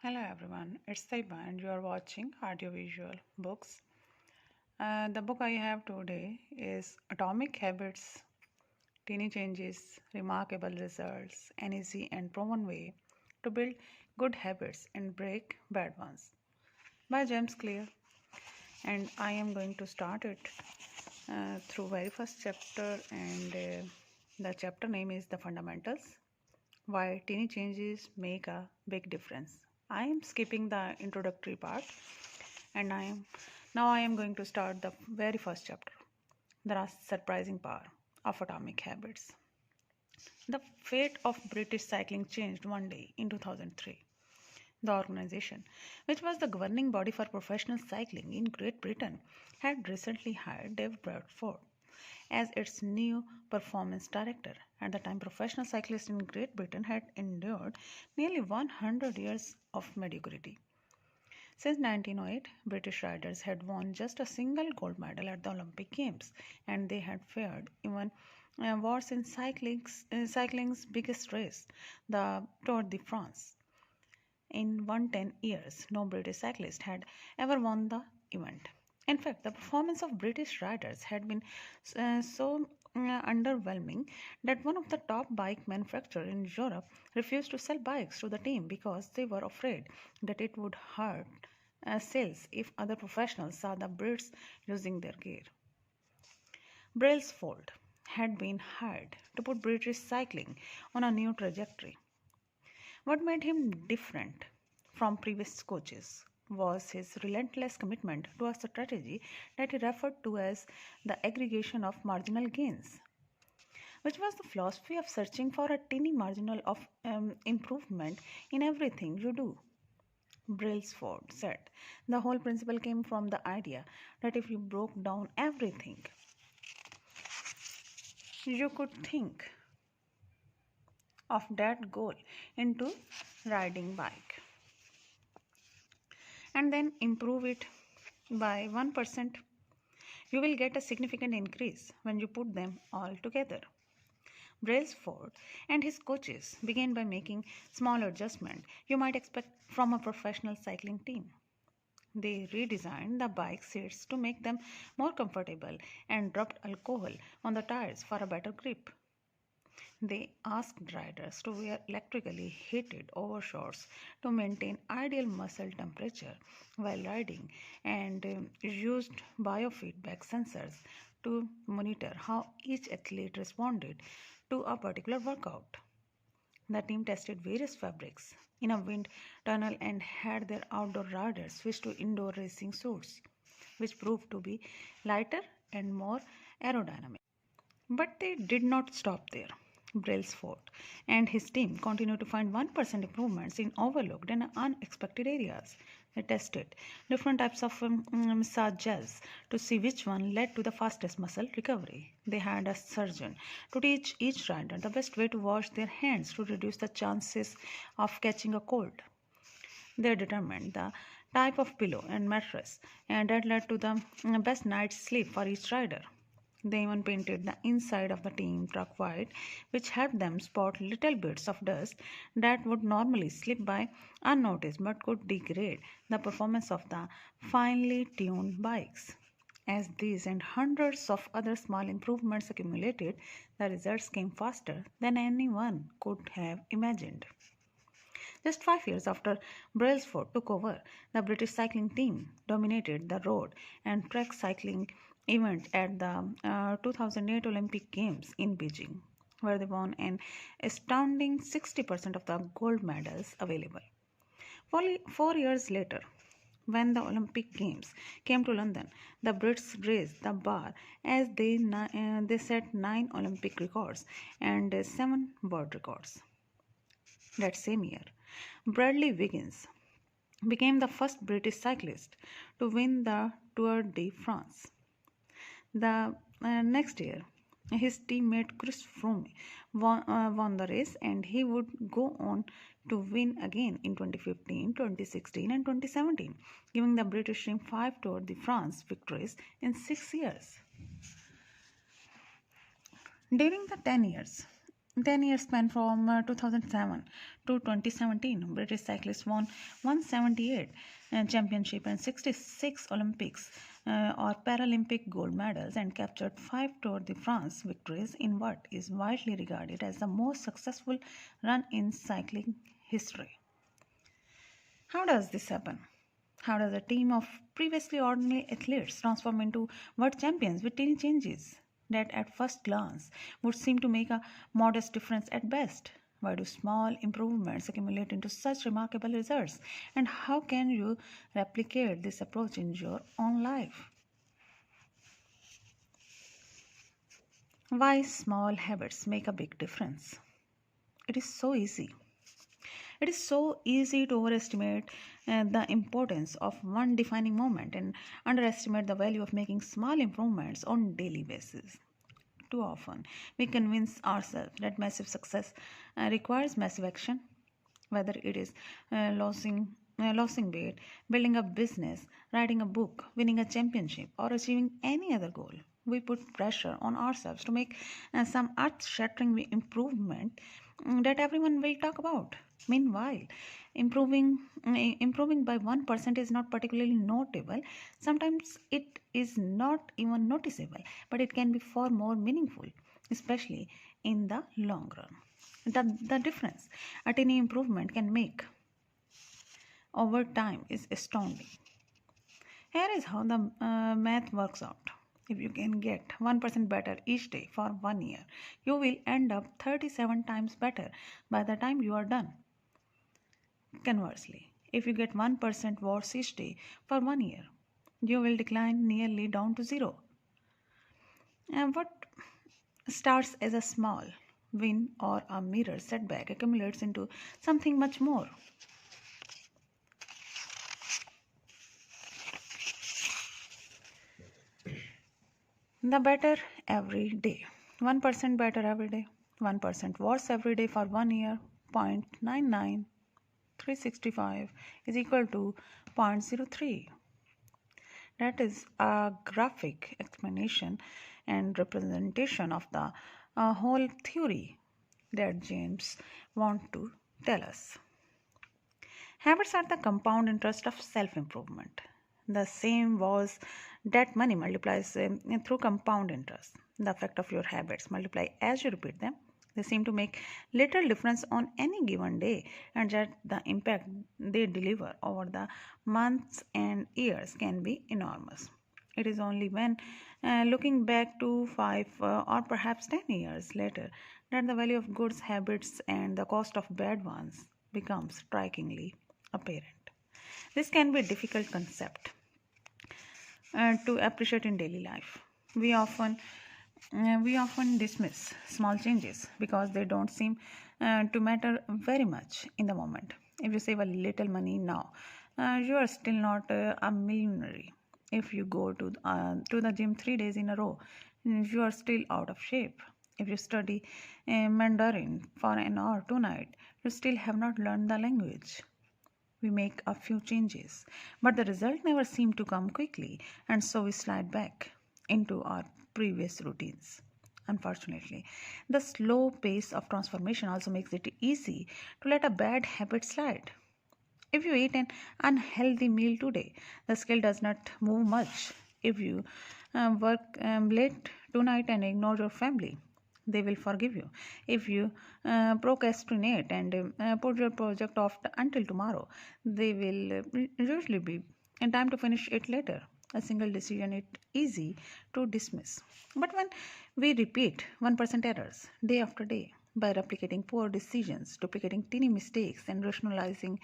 Hello everyone, it's Taiba and you are watching Audiovisual Books. The book I have today is Atomic Habits, Tiny Changes, Remarkable Results, an easy and proven way to build good habits and break bad ones by James Clear. And I am going to start it through very first chapter, and the chapter name is The Fundamentals, why tiny changes make a big difference. I am skipping the introductory part and I am going to start the very first chapter, the surprising power of atomic habits. The fate of British cycling changed one day in 2003. The organization, which was the governing body for professional cycling in Great Britain, had recently hired Dave Bradford as its new performance director. At the time, professional cyclists in Great Britain had endured nearly 100 years of mediocrity. Since 1908, British riders had won just a single gold medal at the Olympic Games, and they had fared even worse in cycling's biggest race, the Tour de France. In 110 years, no British cyclist had ever won the event. In fact, the performance of British riders had been so underwhelming that one of the top bike manufacturers in Europe refused to sell bikes to the team because they were afraid that it would hurt sales if other professionals saw the Brits losing their gear. Brailsford had been hired to put British cycling on a new trajectory. What made him different from previous coaches was his relentless commitment to a strategy that he referred to as the aggregation of marginal gains, which was the philosophy of searching for a tiny marginal of improvement in everything you do. Brailsford said the whole principle came from the idea that if you broke down everything you could think of that goal into riding bike and then improve it by 1%, you will get a significant increase when you put them all together. Brailsford and his coaches began by making small adjustments you might expect from a professional cycling team. They redesigned the bike seats to make them more comfortable and dropped alcohol on the tires for a better grip. They asked riders to wear electrically heated overshorts to maintain ideal muscle temperature while riding and used biofeedback sensors to monitor how each athlete responded to a particular workout. The team tested various fabrics in a wind tunnel and had their outdoor riders switch to indoor racing suits, which proved to be lighter and more aerodynamic. But they did not stop there. Brailsford and his team continued to find 1% improvements in overlooked and unexpected areas. They tested different types of massage gels to see which one led to the fastest muscle recovery. They had a surgeon to teach each rider the best way to wash their hands to reduce the chances of catching a cold. They determined the type of pillow and mattress, and that led to the best night's sleep for each rider. They even painted the inside of the team truck white, which helped them spot little bits of dust that would normally slip by unnoticed but could degrade the performance of the finely tuned bikes. As these and hundreds of other small improvements accumulated, the results came faster than anyone could have imagined. Just 5 years after Brailsford took over, the British cycling team dominated the road and track cycling event at the 2008 Olympic Games in Beijing, where they won an astounding 60% of the gold medals available. 4 years later, when the Olympic Games came to London, the Brits raised the bar as they set 9 Olympic records and 7 world records. That same year, Bradley Wiggins became the first British cyclist to win the Tour de France. The next year, his teammate Chris Froome won the race, and he would go on to win again in 2015, 2016 and 2017, giving the British team 5 Tour de France victories in 6 years. During the 10 years 10 years span from 2007 to 2017, British cyclists won 178 championship and 66 Olympics or Paralympic gold medals and captured 5 Tour de France victories in what is widely regarded as the most successful run in cycling history. How does this happen? How does a team of previously ordinary athletes transform into world champions with tiny changes that at first glance would seem to make a modest difference at best? Why do small improvements accumulate into such remarkable results? And how can you replicate this approach in your own life? Why small habits make a big difference? It is so easy. It is so easy to overestimate the importance of one defining moment and underestimate the value of making small improvements on daily basis. Too often, we convince ourselves that massive success requires massive action, whether it is losing weight, building a business, writing a book, winning a championship, or achieving any other goal. We put pressure on ourselves to make some earth-shattering improvement that everyone will talk about. Meanwhile, improving by 1% is not particularly notable. Sometimes it is not even noticeable, but it can be far more meaningful, especially in the long run. The difference a tiny improvement can make over time is astounding. Here is how the math works out. If you can get 1% better each day for 1 year, you will end up 37 times better by the time you are done. Conversely, if you get 1% worse each day for 1 year, you will decline nearly down to zero. And what starts as a small win or a mirror setback accumulates into something much more. The better every day. 1% better every day. 1% worse every day for 1 year. 0.99365 is equal to 0.03. That is a graphic explanation and representation of the whole theory that James wants to tell us. Habits are the compound interest of self-improvement. The same was that money multiplies through compound interest. The effect of your habits multiply as you repeat them. They seem to make little difference on any given day, and yet the impact they deliver over the months and years can be enormous. It is only when looking back to 5 or perhaps 10 years later that the value of good habits and the cost of bad ones becomes strikingly apparent. This can be a difficult concept to appreciate in daily life. We often dismiss small changes because they don't seem to matter very much in the moment. If you save a little money now, you are still not a millionaire. If you go to the gym 3 days in a row, you are still out of shape. If you study Mandarin for an hour tonight, you still have not learned the language. We make a few changes, but the result never seems to come quickly, and so we slide back into our previous routines. Unfortunately, the slow pace of transformation also makes it easy to let a bad habit slide. If you eat an unhealthy meal today, the scale does not move much. If you work late tonight and ignore your family, they will forgive you. If you procrastinate and put your project off until tomorrow, they will usually be in time to finish it later. A single decision is easy to dismiss. But when we repeat 1% errors day after day, by replicating poor decisions, duplicating teeny mistakes, and rationalizing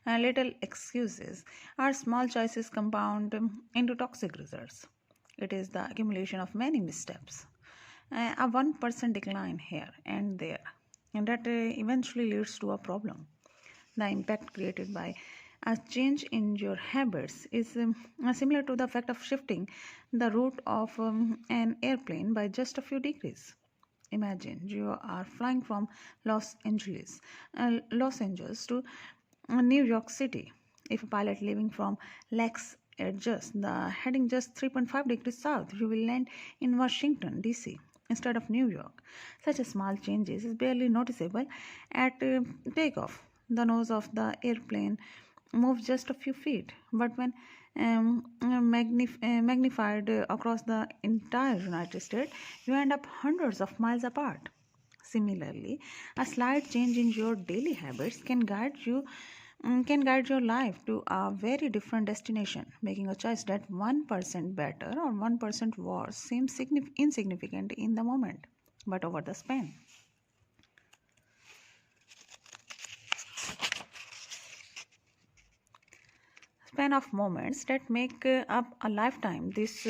little excuses, our small choices compound into toxic results. It is the accumulation of many missteps, a 1% decline here and there, and that eventually leads to a problem. The impact created by a change in your habits is similar to the effect of shifting the route of an airplane by just a few degrees. Imagine you are flying from Los Angeles to New York City. If a pilot leaving from Lex adjusts the heading just 3.5 degrees south, you will land in Washington, D.C. instead of New York. Such a small changes is barely noticeable at takeoff. The nose of the airplane moves just a few feet, but when magnified across the entire United States, you end up hundreds of miles apart. Similarly, a slight change in your daily habits can guide your life to a very different destination. Making a choice that 1% better or 1% worse seems insignificant in the moment, but over the span of moments that make up a lifetime, these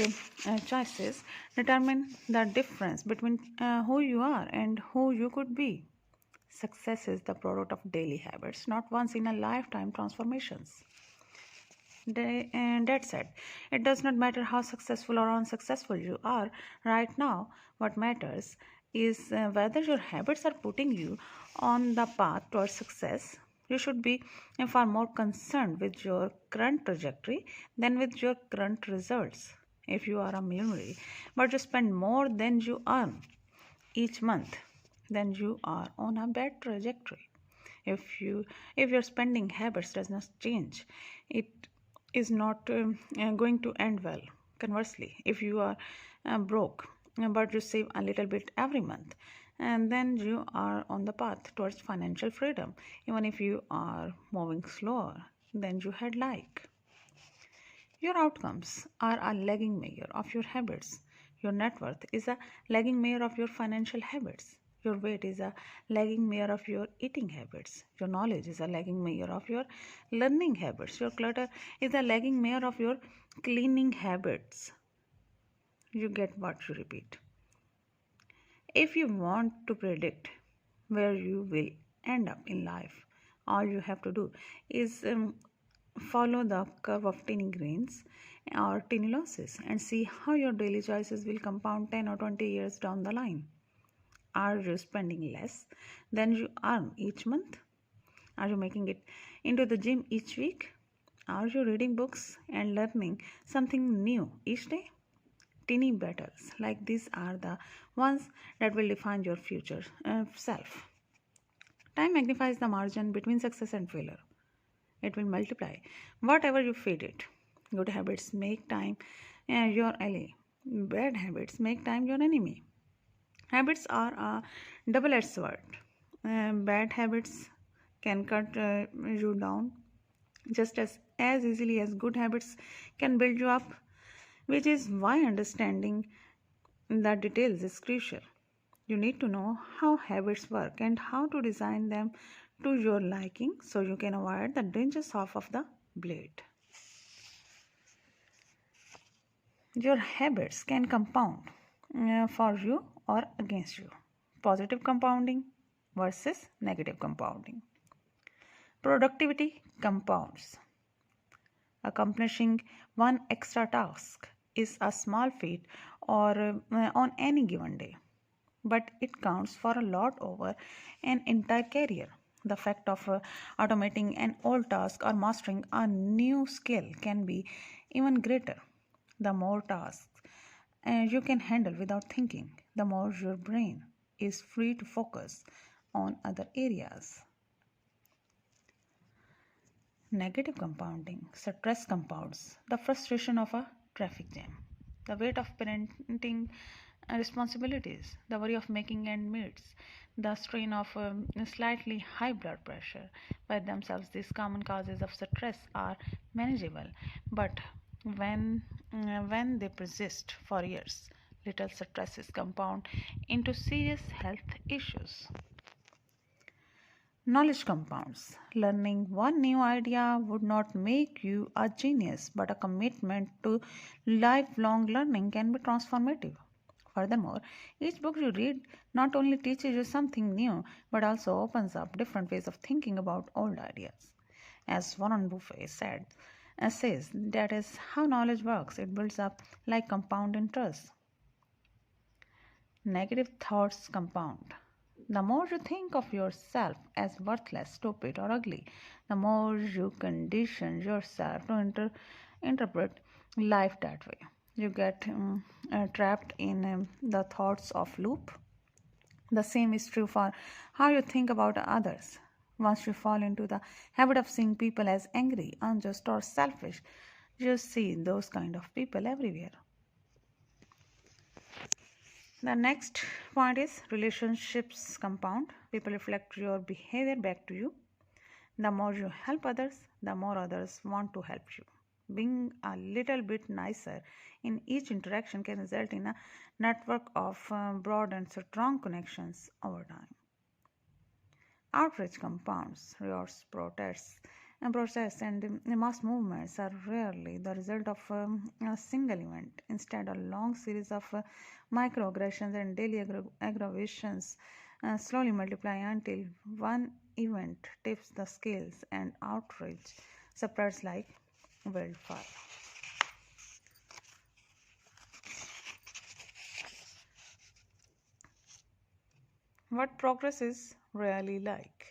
choices determine the difference between who you are and who you could be. Success is the product of daily habits, not once in a lifetime transformations. And that said, it does not matter how successful or unsuccessful you are right now. What matters is whether your habits are putting you on the path towards success. You should be far more concerned with your current trajectory than with your current results. If you are a millionaire but you spend more than you earn each month, then you are on a bad trajectory. If your spending habits does not change, it is not going to end well. Conversely, if you are broke but you save a little bit every month, and then you are on the path towards financial freedom, even if you are moving slower than you had like. Your outcomes are a lagging measure of your habits. Your net worth is a lagging measure of your financial habits. Your weight is a lagging measure of your eating habits. Your knowledge is a lagging measure of your learning habits. Your clutter is a lagging measure of your cleaning habits. You get what you repeat. If you want to predict where you will end up in life, all you have to do is follow the curve of tiny gains or tiny losses and see how your daily choices will compound 10 or 20 years down the line. Are you spending less than you earn each month? Are you making it into the gym each week? Are you reading books and learning something new each day? Teeny battles like these are the ones that will define your future self. Time magnifies the margin between success and failure. It will multiply whatever you feed it. Good habits make time your ally. Bad habits make time your enemy. Habits are a double-edged sword. Bad habits can cut you down just as easily as good habits can build you up, which is why understanding the details is crucial. You need to know how habits work and how to design them to your liking so you can avoid the dangerous half of the blade. Your habits can compound for you or against you. Positive compounding versus negative compounding. Productivity compounds. Accomplishing one extra task is a small feat or on any given day, but it counts for a lot over an entire career. The fact of automating an old task or mastering a new skill can be even greater. The more tasks you can handle without thinking, the more your brain is free to focus on other areas. Negative compounding. Stress compounds the frustration of a traffic jam, the weight of parenting responsibilities, the worry of making end meets, the strain of slightly high blood pressure. By themselves, these common causes of stress are manageable, but when when they persist for years, little stresses compound into serious health issues. Knowledge compounds. Learning one new idea would not make you a genius, but a commitment to lifelong learning can be transformative. Furthermore, each book you read not only teaches you something new, but also opens up different ways of thinking about old ideas. As Warren Buffett says, that is how knowledge works. It builds up like compound interest. Negative thoughts compound. The more you think of yourself as worthless, stupid, or ugly, the more you condition yourself to interpret life that way. You get trapped in the thoughts of loop. The same is true for how you think about others. Once you fall into the habit of seeing people as angry, unjust, or selfish, you see those kind of people everywhere. The next point is relationships compound. People reflect your behavior back to you. The more you help others, the more others want to help you. Being a little bit nicer in each interaction can result in a network of broad and strong connections over time. Outrage compounds, riots, protests, and mass movements are rarely the result of a single event. Instead, a long series of microaggressions and daily aggravations slowly multiply until one event tips the scales and outrage spreads like wildfire. What progress is really like?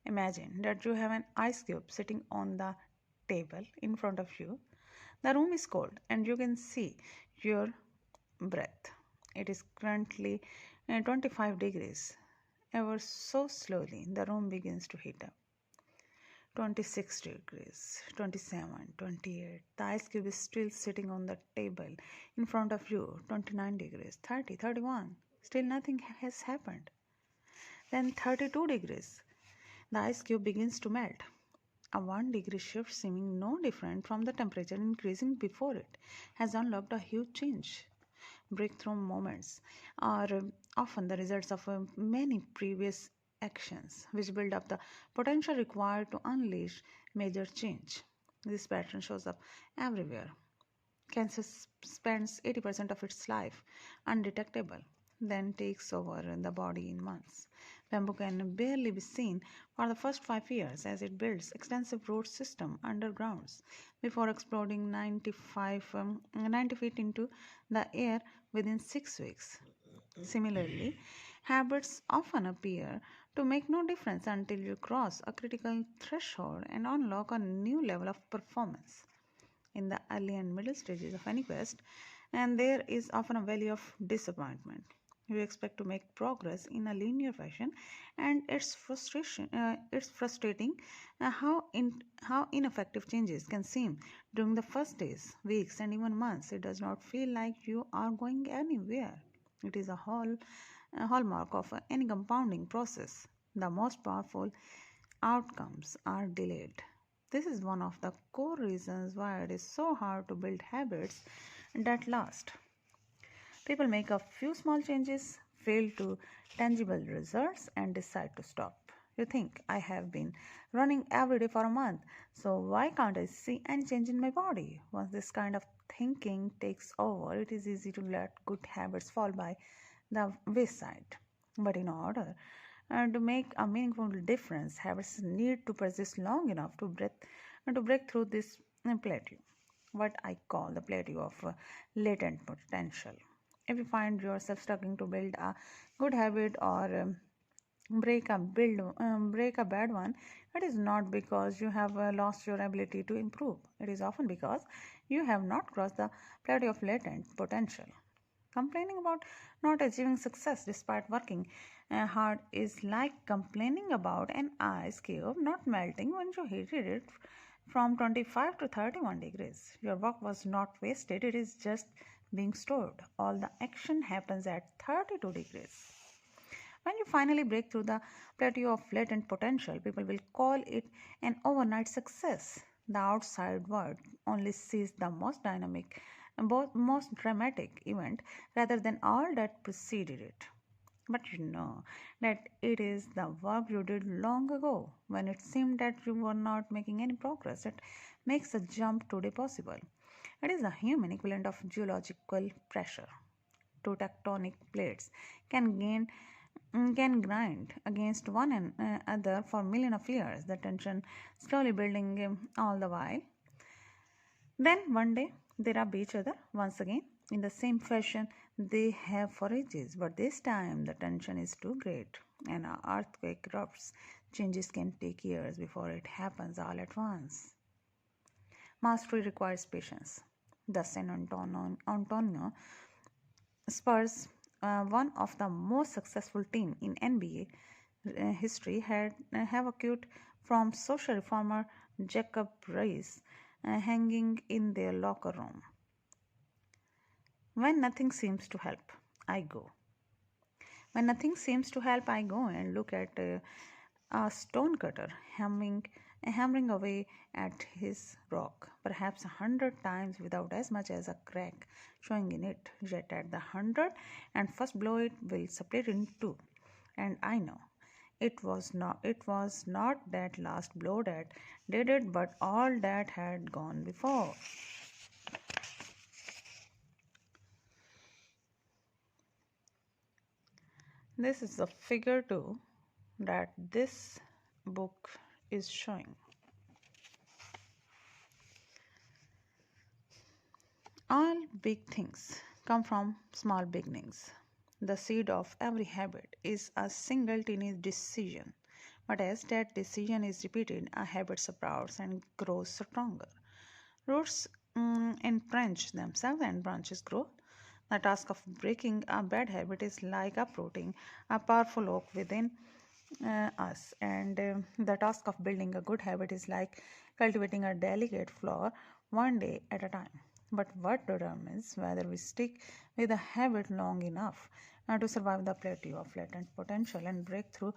Imagine that you have an ice cube sitting on the table in front of you. The room is cold and you can see your breath. It is currently 25 degrees. Ever so slowly, the room begins to heat up. 26 degrees, 27, 28. The ice cube is still sitting on the table in front of you. 29 degrees, 30, 31. Still nothing has happened. Then 32 degrees. The ice cube begins to melt. A 1 degree shift, seeming no different from the temperature increasing before it, has unlocked a huge change. Breakthrough moments are often the results of many previous actions, which build up the potential required to unleash major change. This pattern shows up everywhere. Cancer spends 80% of its life undetectable, then takes over the body in months. Bamboo can barely be seen for the first 5 years as it builds extensive root system undergrounds before exploding 90 feet into the air within 6 weeks. Similarly, habits often appear to make no difference until you cross a critical threshold and unlock a new level of performance. In the early and middle stages of any quest, and there is often a valley of disappointment. You expect to make progress in a linear fashion, and it's frustrating how ineffective changes can seem during the first days, weeks, and even months. It does not feel like you are going anywhere. It is a hallmark of any compounding process. The most powerful outcomes are delayed. This is one of the core reasons why it is so hard to build habits that last. People make a few small changes, fail to tangible results, and decide to stop. You think, I have been running every day for a month, so why can't I see any change in my body? Once this kind of thinking takes over, it is easy to let good habits fall by the wayside. But in order to make a meaningful difference, habits need to persist long enough to break through this plateau, what I call the plateau of latent potential. If you find yourself struggling to build a good habit or break a bad one, it is not because you have lost your ability to improve. It is often because you have not crossed the plateau of latent potential. Complaining about not achieving success despite working hard is like complaining about an ice cube not melting when you heated it from 25 to 31 degrees. Your work was not wasted, it is just being stored. All the action happens at 32 degrees. When you finally break through the plateau of latent potential, people will call it an overnight success. The outside world only sees the most dynamic and most dramatic event rather than all that preceded it. But you know that it is the work you did long ago when it seemed that you were not making any progress that makes a jump today possible. It is the human equivalent of geological pressure. Two tectonic plates can gain can grind against one another for millions of years, the tension slowly building all the while. Then one day they rub each other once again in the same fashion they have for ages, but this time the tension is too great. An earthquake erupts. Changes can take years before it happens all at once. Mastery requires patience. The San Antonio Spurs, one of the most successful team in NBA history, have accrued from social reformer Jacob Riis hanging in their locker room. When nothing seems to help, I go. When nothing seems to help, I go and look at a stonecutter hammering away at his rock, perhaps 100 times without as much as a crack showing in it. Yet at the 101st blow, it will split in two. And I know it was not that last blow that did it, but all that had gone before. This is the figure 2 that this book is showing. All big things come from small beginnings. The seed of every habit is a single tiny decision, but as that decision is repeated, a habit sprouts and grows stronger. Roots entrench themselves and branches grow. The task of breaking a bad habit is like uprooting a powerful oak within us, and the task of building a good habit is like cultivating a delicate flower one day at a time. But what determines whether we stick with a habit long enough to survive the plateau of latent potential and break through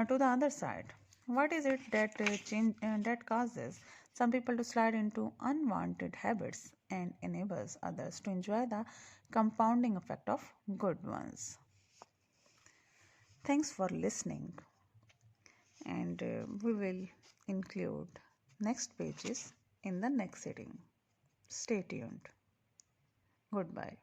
to the other side? What is it that causes some people to slide into unwanted habits and enables others to enjoy the compounding effect of good ones? Thanks for listening, and we will include next pages in the next sitting. Stay tuned. Goodbye.